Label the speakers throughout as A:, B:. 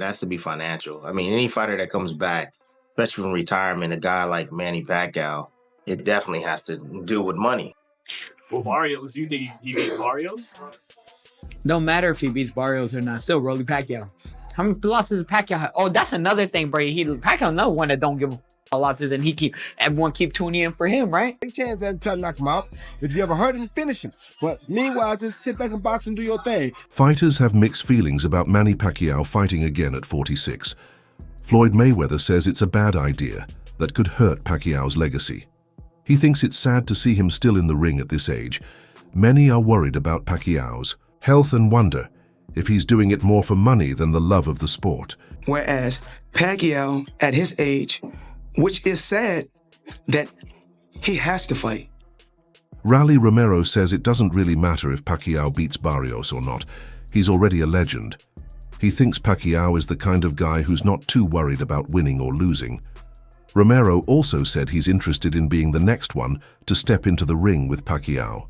A: It has to be financial. I mean, any fighter that comes back, especially from retirement, a guy like Manny Pacquiao, it definitely has to do with money.
B: Well, Barrios, do you think he beats Barrios?
C: Don't matter if he beats Barrios or not. Still, Rolly Pacquiao. How many losses Pacquiao had? Oh, that's another thing, bro. Pacquiao another one that don't give losses, and everyone keep tuning in for him, right?
D: Take chance and try to knock him out. If you ever hurt him, finish him. But meanwhile, just sit back and box and do your thing.
E: Fighters have mixed feelings about Manny Pacquiao fighting again at 46. Floyd Mayweather says it's a bad idea that could hurt Pacquiao's legacy. He thinks it's sad to see him still in the ring at this age. Many are worried about Pacquiao's health and wonder if he's doing it more for money than the love of the sport.
F: Whereas Pacquiao, at his age, which is sad that he has to fight.
E: Rally Romero says it doesn't really matter if Pacquiao beats Barrios or not. He's already a legend. He thinks Pacquiao is the kind of guy who's not too worried about winning or losing. Romero also said he's interested in being the next one to step into the ring with Pacquiao.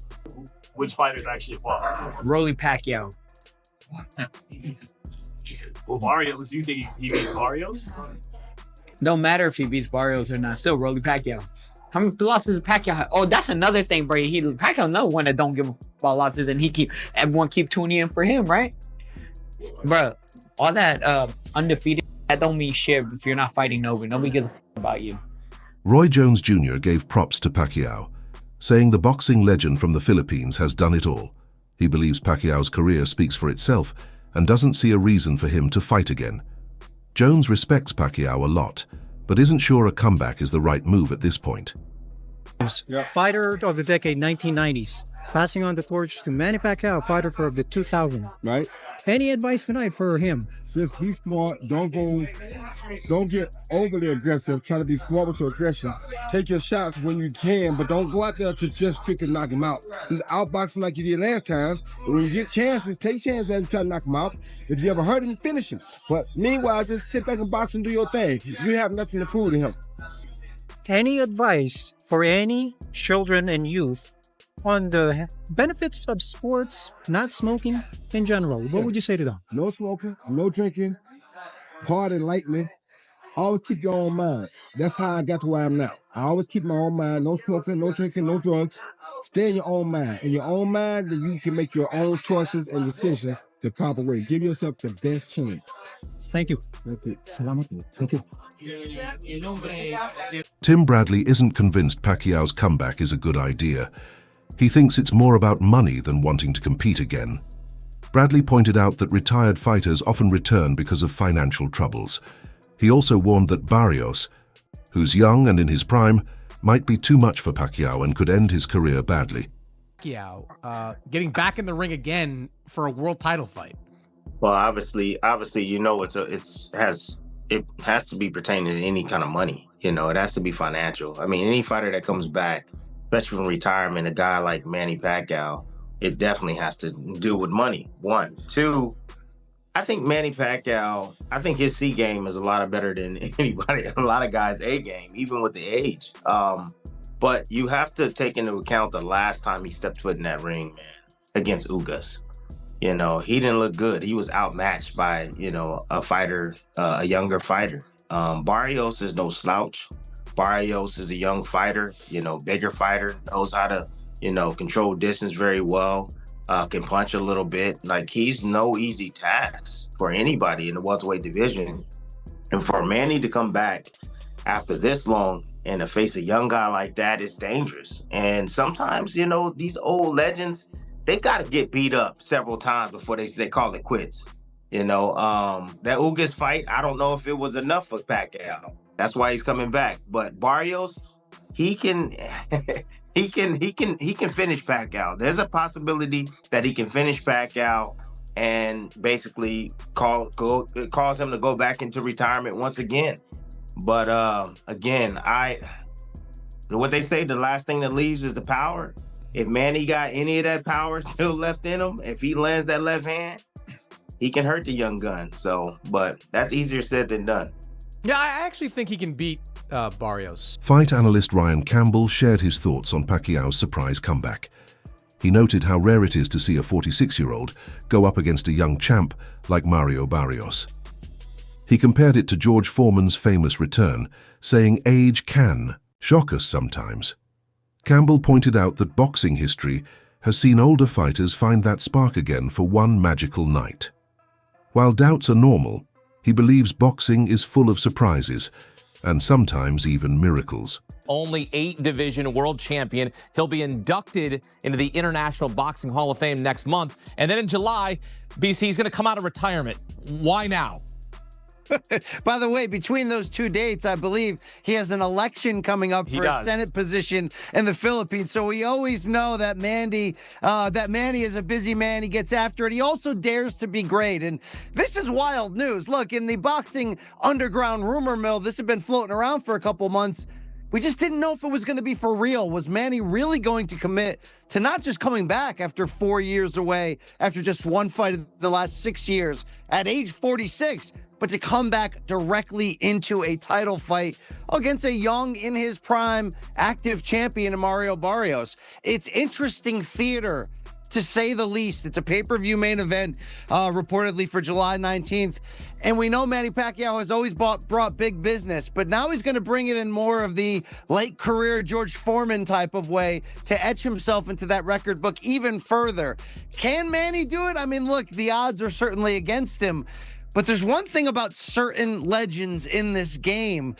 B: Which fighters actually fought?
C: Rolly Pacquiao.
B: Well, Barrios, do you think he beats Barrios?
C: Don't matter if he beats Barrios or not. Still, Rolly Pacquiao. How many losses Pacquiao had? Oh, that's another thing, bro. Pacquiao another one that don't give losses, and everyone keep tuning in for him, right? Bro, all that undefeated, that don't mean shit if you're not fighting nobody. Nobody gives a about you.
E: Roy Jones Jr. gave props to Pacquiao, saying the boxing legend from the Philippines has done it all. He believes Pacquiao's career speaks for itself and doesn't see a reason for him to fight again. Jones respects Pacquiao a lot, but isn't sure a comeback is the right move at this point.
G: Fighter of the decade, 1990s. Passing on the torch to Manny Pacquiao, fighter of the 2000s.
D: Right?
G: Any advice tonight for him?
D: Just be smart. Don't get overly aggressive. Try to be smart with your aggression. Take your shots when you can, but don't go out there to just strictly knock him out. Just outbox him like you did last time. And when you get chances, take chances and try to knock him out. If you ever hurt him, finish him. But meanwhile, just sit back and box and do your thing. You have nothing to prove to him.
G: Any advice for any children and youth on the benefits of sports, not smoking in general? What would you say to them?
D: No smoking, no drinking, party lightly. Always keep your own mind. That's how I got to where I am now. I always keep my own mind. No smoking, no drinking, no drugs. Stay in your own mind. In your own mind, then you can make your own choices and decisions the proper way. Give yourself the best chance.
G: Thank you.
D: Okay.
G: Thank you.
E: Tim Bradley isn't convinced Pacquiao's comeback is a good idea. He thinks it's more about money than wanting to compete again. Bradley pointed out that retired fighters often return because of financial troubles. He also warned that Barrios, who's young and in his prime, might be too much for Pacquiao and could end his career badly.
H: Pacquiao getting back in the ring again for a world title fight.
A: Well, obviously, you know, it has to be pertaining to any kind of money. You know, it has to be financial. I mean, any fighter that comes back, especially from retirement, a guy like Manny Pacquiao, it definitely has to do with money. One. Two, I think Manny Pacquiao, I think his C game is a lot better than anybody, a lot of guys' A game, even with the age. But you have to take into account the last time he stepped foot in that ring, man, against Ugas. You know, he didn't look good. He was outmatched by, you know, a younger fighter. Barrios is no slouch. Barrios is a young fighter, you know, bigger fighter, knows how to, you know, control distance very well, can punch a little bit. Like, he's no easy task for anybody in the welterweight division. And for Manny to come back after this long and to face a young guy like that is dangerous. And sometimes, you know, these old legends, they got to get beat up several times before they call it quits. You know, that Ugas fight, I don't know if it was enough for Pacquiao. That's why he's coming back. But Barrios, he can he can finish Pacquiao. There's a possibility that he can finish Pacquiao and basically cause him to go back into retirement once again. But again, what they say, the last thing that leaves is the power. If Manny got any of that power still left in him, if he lands that left hand, he can hurt the young gun. So, but that's easier said than done.
H: Yeah, I actually think he can beat Barrios.
E: Fight analyst Ryan Campbell shared his thoughts on Pacquiao's surprise comeback. He noted how rare it is to see a 46-year-old go up against a young champ like Mario Barrios. He compared it to George Foreman's famous return, saying age can shock us sometimes. Campbell pointed out that boxing history has seen older fighters find that spark again for one magical night. While doubts are normal, he believes boxing is full of surprises, and sometimes even miracles.
I: Only 8-division world champion. He'll be inducted into the International Boxing Hall of Fame next month. And then in July, BC is going to come out of retirement. Why now?
J: By the way, between those two dates, I believe he has an election coming up for a Senate position in the Philippines. So we always know that Manny is a busy man. He gets after it. He also dares to be great. And this is wild news. Look, in the boxing underground rumor mill, this had been floating around for a couple months. We just didn't know if it was going to be for real. Was Manny really going to commit to not just coming back after 4 years away, after just one fight in the last 6 years, at age 46, but to come back directly into a title fight against a young, in his prime, active champion in Mario Barrios? It's interesting theater, to say the least. It's a pay-per-view main event, reportedly for July 19th. And we know Manny Pacquiao has always brought big business, but now he's going to bring it in more of the late career George Foreman type of way to etch himself into that record book even further. Can Manny do it? I mean, look, the odds are certainly against him, but there's one thing about certain legends in this game.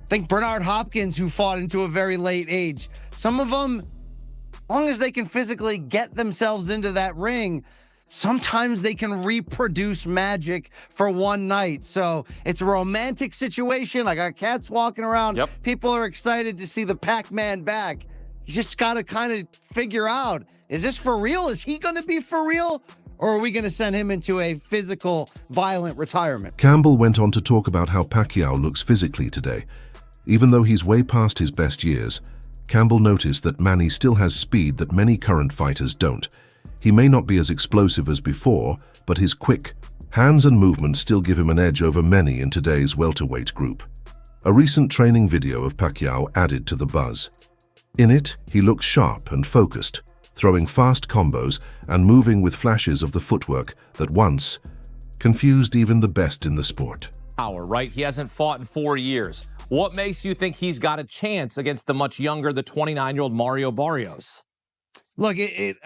J: Think Bernard Hopkins, who fought into a very late age. Some of them, as long as they can physically get themselves into that ring, sometimes they can reproduce magic for one night. So it's a romantic situation. I got cats walking around.
I: Yep.
J: People are excited to see the Pac-Man back. You just got to kind of figure out, is this for real? Is he going to be for real? Or are we going to send him into a physical, violent retirement?
E: Campbell went on to talk about how Pacquiao looks physically today. Even though he's way past his best years, Campbell noticed that Manny still has speed that many current fighters don't. He may not be as explosive as before, but his quick hands and movements still give him an edge over many in today's welterweight group. A recent training video of Pacquiao added to the buzz. In it, he looks sharp and focused, throwing fast combos and moving with flashes of the footwork that once confused even the best in the sport.
I: Power, right? He hasn't fought in 4 years. What makes you think he's got a chance against the much younger, the 29-year-old Mario Barrios?
J: Look,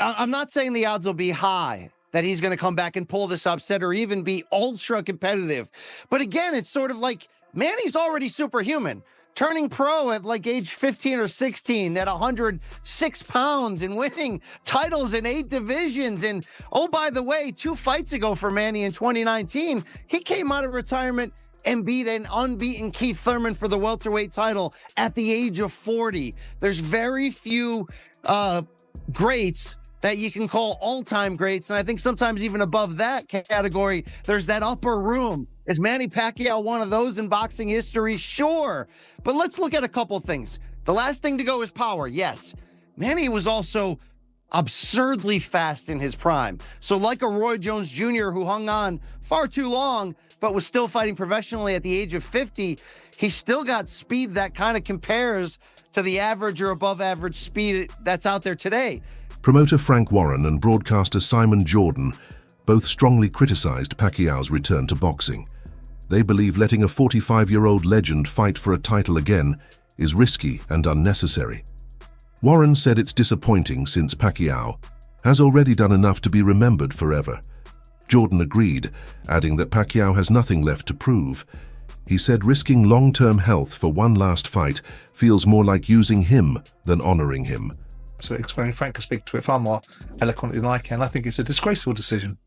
J: I'm not saying the odds will be high that he's going to come back and pull this upset or even be ultra competitive. But again, it's sort of like Manny's already superhuman. Turning pro at like age 15 or 16 at 106 pounds and winning titles in 8 divisions. And oh, by the way, 2 fights ago for Manny in 2019, he came out of retirement and beat an unbeaten Keith Thurman for the welterweight title at the age of 40. There's very few greats that you can call all-time greats. And I think sometimes even above that category, there's that upper room. Is Manny Pacquiao one of those in boxing history? Sure. But let's look at a couple things. The last thing to go is power. Yes. Manny was also absurdly fast in his prime. So like a Roy Jones Jr. who hung on far too long, but was still fighting professionally at the age of 50, he still got speed that kind of compares to the average or above average speed that's out there today.
E: Promoter Frank Warren and broadcaster Simon Jordan both strongly criticized Pacquiao's return to boxing. They believe letting a 45-year-old legend fight for a title again is risky and unnecessary. Warren said it's disappointing since Pacquiao has already done enough to be remembered forever. Jordan agreed, adding that Pacquiao has nothing left to prove. He said risking long-term health for one last fight feels more like using him than honoring him.
K: So explaining Frank can speak to it far more eloquently than I can. I think it's a disgraceful decision.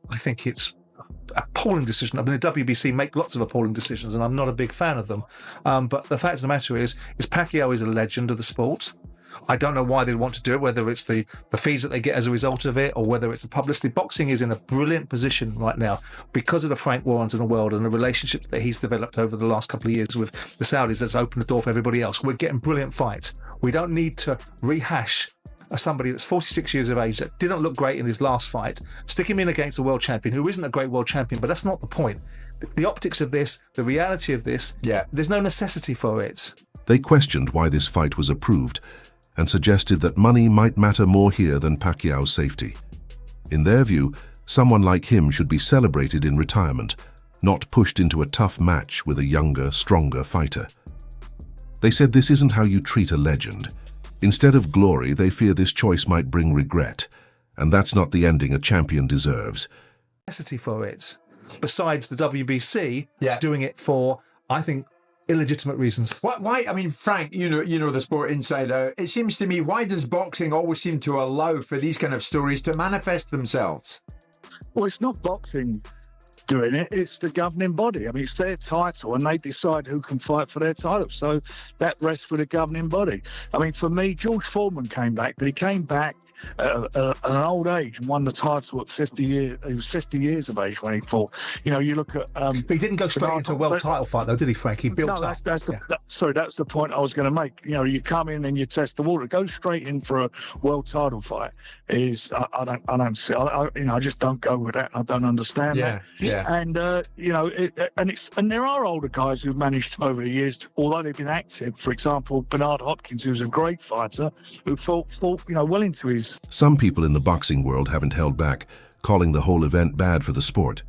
K: I think it's an appalling decision. I mean, the WBC make lots of appalling decisions, and I'm not a big fan of them. But the fact of the matter is Pacquiao is a legend of the sport. I don't know why they want to do it, whether it's the fees that they get as a result of it or whether it's the publicity. Boxing is in a brilliant position right now because of the Frank Warrens in the world and the relationships that he's developed over the last couple of years with the Saudis that's opened the door for everybody else. We're getting brilliant fights. We don't need to rehash somebody that's 46 years of age that didn't look great in his last fight, stick him in against a world champion who isn't a great world champion, but that's not the point. The optics of this, the reality of this, there's no necessity for it.
E: They questioned why this fight was approved and suggested that money might matter more here than Pacquiao's safety. In their view, someone like him should be celebrated in retirement, not pushed into a tough match with a younger, stronger fighter. They said this isn't how you treat a legend. Instead of glory, they fear this choice might bring regret, and that's not the ending a champion deserves.
K: Necessity for it, besides the WBC doing it for, I think, illegitimate reasons.
L: Why? I mean, Frank, you know the sport inside out. It seems to me, why does boxing always seem to allow for these kind of stories to manifest themselves?
M: Well, it's not boxing doing it, it's the governing body. I mean, it's their title and they decide who can fight for their title. So that rests with the governing body. I mean, for me, George Foreman came back, but he came back at an old age and won the title at 50 years. He was 50 years of age when he fought. You know, you look at...
K: but he didn't go straight into a world title fight, though, did he, Frank? He built up.
M: That's the point I was going to make. You know, you come in and you test the water. Go straight in for a world title fight is... I don't see... I just don't go with that. I don't understand that.
K: Yeah.
M: And and there are older guys who've managed over the years, although they've been active. For example, Bernard Hopkins, who's a great fighter, who fought well into his...
E: Some people in the boxing world haven't held back, calling the whole event bad for the sport.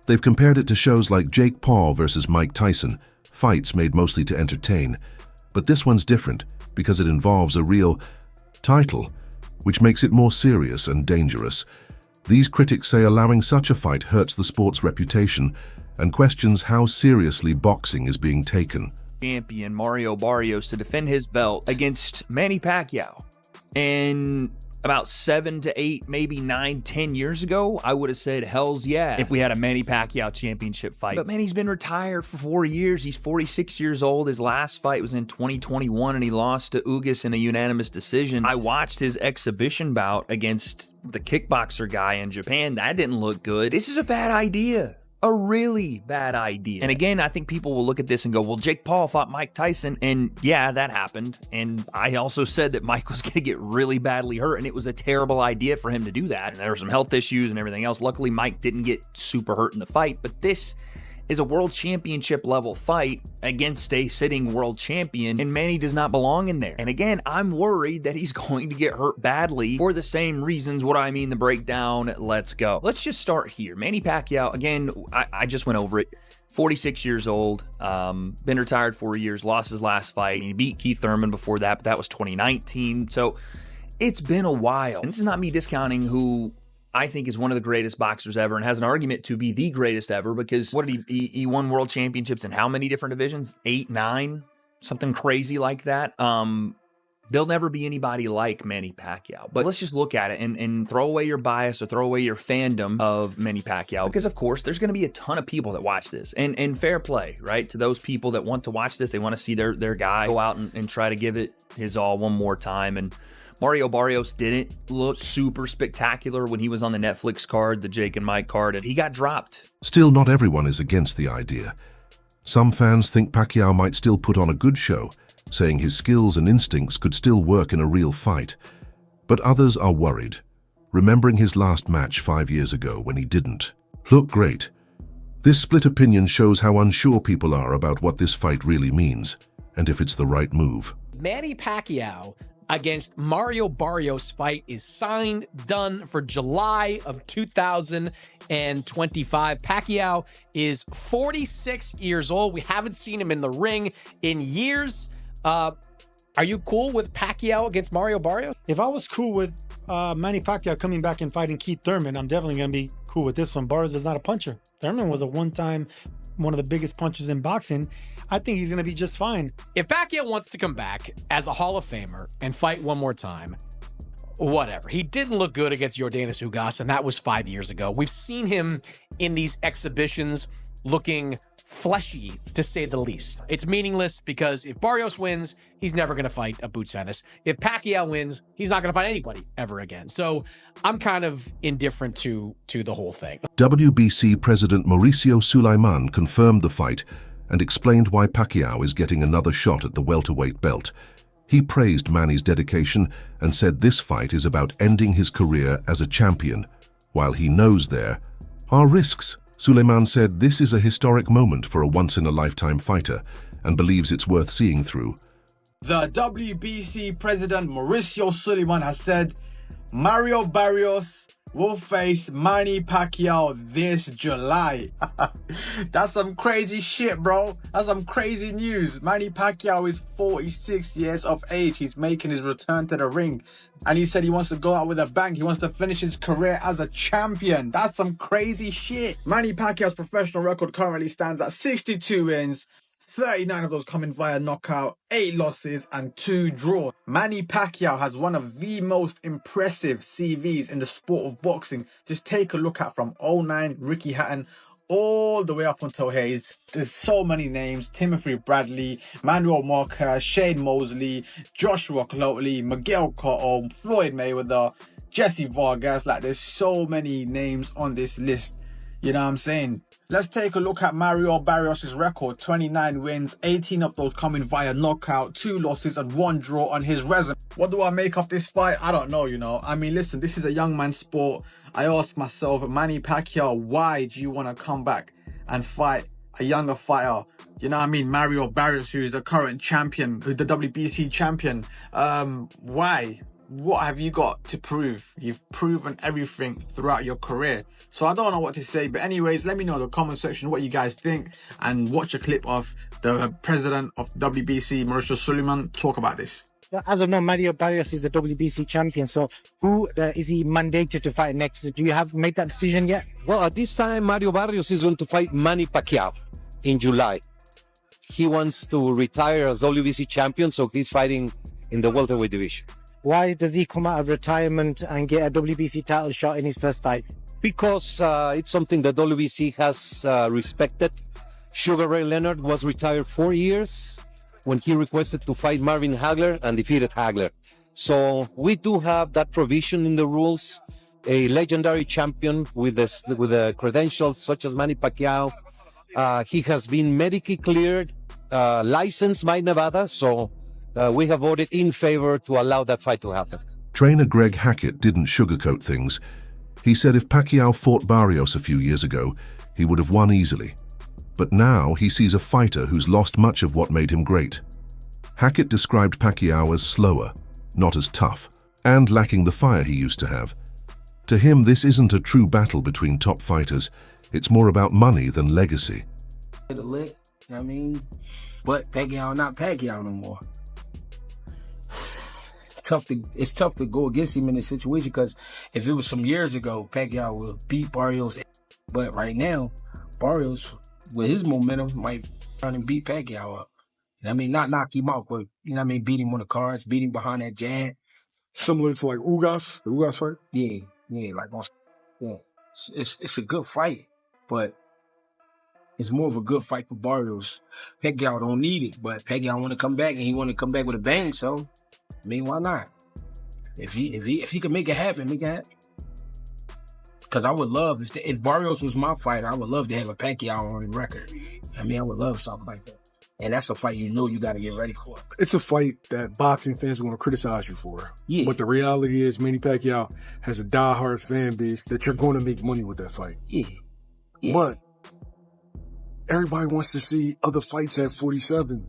E: They've compared it to shows like Jake Paul versus Mike Tyson, fights made mostly to entertain. But this one's different because it involves a real title, which makes it more serious and dangerous. These critics say allowing such a fight hurts the sport's reputation and questions how seriously boxing is being taken.
N: Champion Mario Barrios to defend his belt against Manny Pacquiao. And about 7 to 8, maybe 9, 10 years ago, I would have said, hells yeah, if we had a Manny Pacquiao championship fight. But Manny's been retired for 4 years. He's 46 years old. His last fight was in 2021, and he lost to Ugas in a unanimous decision. I watched his exhibition bout against the kickboxer guy in Japan. That didn't look good. This is a bad idea. A really bad idea. And again, I think people will look at this and go, well, Jake Paul fought Mike Tyson, and yeah, that happened. And I also said that Mike was going to get really badly hurt, and it was a terrible idea for him to do that. And there were some health issues and everything else. Luckily, Mike didn't get super hurt in the fight, but this is a world championship level fight against a sitting world champion, and Manny does not belong in there. And again, I'm worried that he's going to get hurt badly for the same reasons. What do I mean? The breakdown. Let's go. Let's just start here. Manny Pacquiao, again, I just went over it. 46 years old, been retired 4 years, lost his last fight. He beat Keith Thurman before that, but that was 2019. So it's been a while. And this is not me discounting who I think is one of the greatest boxers ever and has an argument to be the greatest ever, because what did he won world championships in how many different divisions? 8, 9, something crazy like that. There'll never be anybody like Manny Pacquiao. But let's just look at it and throw away your bias or throw away your fandom of Manny Pacquiao, because of course there's going to be a ton of people that watch this, and fair play, right? To those people that want to watch this, they want to see their guy go out and try to give it his all one more time. And Mario Barrios didn't look super spectacular when he was on the Netflix card, the Jake and Mike card, and he got dropped.
E: Still, not everyone is against the idea. Some fans think Pacquiao might still put on a good show, saying his skills and instincts could still work in a real fight. But others are worried, remembering his last match 5 years ago when he didn't look great. This split opinion shows how unsure people are about what this fight really means, and if it's the right move.
H: Manny Pacquiao against Mario Barrios fight is signed, done for July of 2025. Pacquiao is 46 years old. We haven't seen him in the ring in years. Are you cool with Pacquiao against Mario Barrios?
O: If I was cool with Manny Pacquiao coming back and fighting Keith Thurman, I'm definitely going to be cool with this one. Barrios is not a puncher. Thurman was one of the biggest punchers in boxing. I think he's going to be just fine.
H: If Pacquiao wants to come back as a Hall of Famer and fight one more time, whatever. He didn't look good against Yordenis Ugas, and that was 5 years ago. We've seen him in these exhibitions looking fleshy, to say the least. It's meaningless because if Barrios wins, he's never going to fight a Boots Ennis. If Pacquiao wins, he's not going to fight anybody ever again. So I'm kind of indifferent to the whole thing.
E: WBC President Mauricio Sulaiman confirmed the fight and explained why Pacquiao is getting another shot at the welterweight belt. He praised Manny's dedication and said this fight is about ending his career as a champion. While he knows there are risks, Sulaiman said this is a historic moment for a once-in-a-lifetime fighter and believes it's worth seeing through.
P: The WBC president Mauricio Sulaiman has said Mario Barrios will face Manny Pacquiao this July. That's some crazy shit, bro. That's some crazy news. Manny Pacquiao is 46 years of age. He's making his return to the ring. And he said he wants to go out with a bang. He wants to finish his career as a champion. That's some crazy shit. Manny Pacquiao's professional record currently stands at 62 wins. 39 of those coming via knockout, 8 losses and 2 draws. Manny Pacquiao has one of the most impressive CVs in the sport of boxing. Just take a look at from 09 Ricky Hatton all the way up until here. There's so many names: Timothy Bradley, Manuel Marquez, Shane Mosley, Joshua Cloteley, Miguel Cotto, Floyd Mayweather, Jesse Vargas. Like, there's so many names on this list. You know what I'm saying? Let's take a look at Mario Barrios' record. 29 wins, 18 of those coming via knockout, 2 losses and 1 draw on his resume. What do I make of this fight? I don't know, you know. I mean, listen, this is a young man's sport. I ask myself, Manny Pacquiao, why do you want to come back and fight a younger fighter? You know what I mean? Mario Barrios, who is the current champion, the WBC champion. Why? What have you got to prove? You've proven everything throughout your career. So I don't know what to say. But anyways, let me know in the comment section what you guys think. And watch a clip of the president of WBC, Mauricio Suleiman, talk about this.
Q: As of now, Mario Barrios is the WBC champion. So who is he mandated to fight next? Do you have made that decision yet?
R: Well, at this time, Mario Barrios is going to fight Manny Pacquiao in July. He wants to retire as WBC champion, so he's fighting in the welterweight division.
Q: Why does he come out of retirement and get a WBC title shot in his first fight?
R: Because it's something that WBC has respected. Sugar Ray Leonard was retired 4 years when he requested to fight Marvin Hagler and defeated Hagler. So we do have that provision in the rules. A legendary champion with the credentials such as Manny Pacquiao. He has been medically cleared, licensed by Nevada, so we have voted in favor to allow that fight to happen.
E: Trainer Greg Hackett didn't sugarcoat things. He said if Pacquiao fought Barrios a few years ago, he would have won easily. But now he sees a fighter who's lost much of what made him great. Hackett described Pacquiao as slower, not as tough, and lacking the fire he used to have. To him, this isn't a true battle between top fighters. It's more about money than legacy.
S: The lick, I mean, but Pacquiao not Pacquiao no more. It's tough to go against him in this situation, because if it was some years ago, Pacquiao would beat Barrios. But right now, Barrios, with his momentum, might try and beat Pacquiao up. I mean, not knock him out, but, you know what I mean, beat him on the cards, beat him behind that jab.
D: Similar to like Ugas, the Ugas fight?
S: Yeah, like, yeah. It's a good fight, but it's more of a good fight for Barrios. Pacquiao don't need it, but Pacquiao want to come back, and he want to come back with a bang, so, I mean, why not? If he could make it happen, make it happen. Because I would love, if Barrios was my fighter, I would love to have a Pacquiao on the record. I mean, I would love something like that. And that's a fight you got to get ready for.
D: It's a fight that boxing fans are going to criticize you for.
S: Yeah.
D: But the reality is, Manny Pacquiao has a diehard fan base that you're going to make money with that fight.
S: Yeah.
D: But everybody wants to see other fights at 47.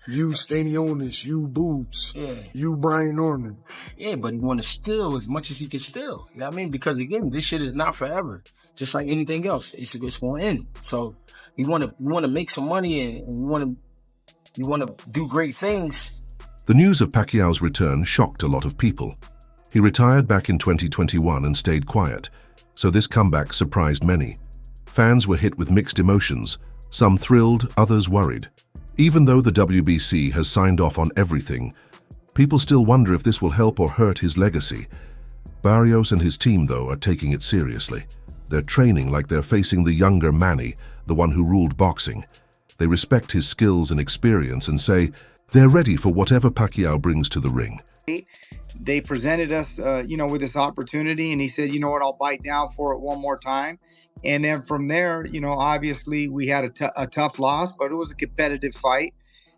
D: You Stanionis, you Boots, you Brian Norman.
S: Yeah, but he want to steal as much as he can steal. You know what I mean? Because again, this shit is not forever. Just like anything else, it's going to end. So you want to make some money, and you want to do great things.
E: The news of Pacquiao's return shocked a lot of people. He retired back in 2021 and stayed quiet, so this comeback surprised many. Fans were hit with mixed emotions, some thrilled, others worried. Even though the WBC has signed off on everything, people still wonder if this will help or hurt his legacy. Barrios and his team, though, are taking it seriously. They're training like they're facing the younger Manny, the one who ruled boxing. They respect his skills and experience and say they're ready for whatever Pacquiao brings to the ring.
T: They presented us, with this opportunity, and he said, you know what, I'll bite down for it one more time. And then from there, obviously we had a tough loss, but it was a competitive fight.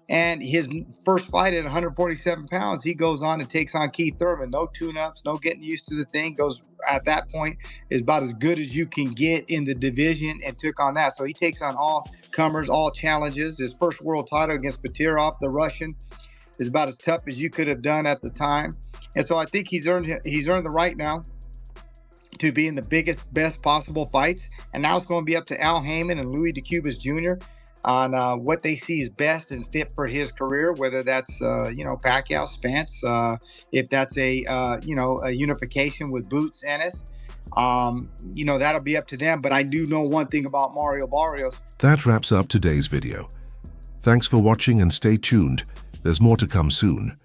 T: And his first fight at 147 pounds, he goes on and takes on Keith Thurman. No tune-ups, no getting used to the thing. Goes at that point is about as good as you can get in the division, and took on that. So he takes on all comers, all challenges. His first world title against Petirov, the Russian, is about as tough as you could have done at the time. And so I think he's earned the right now to be in the biggest, best possible fights. And now it's going to be up to Al Heyman and Louis DeCubas Jr. on what they see is best and fit for his career, whether that's, Pacquiao, Spence, if that's a unification with Boots Ennis. That'll be up to them. But I do know one thing about Mario Barrios.
E: That wraps up today's video. Thanks for watching and stay tuned. There's more to come soon.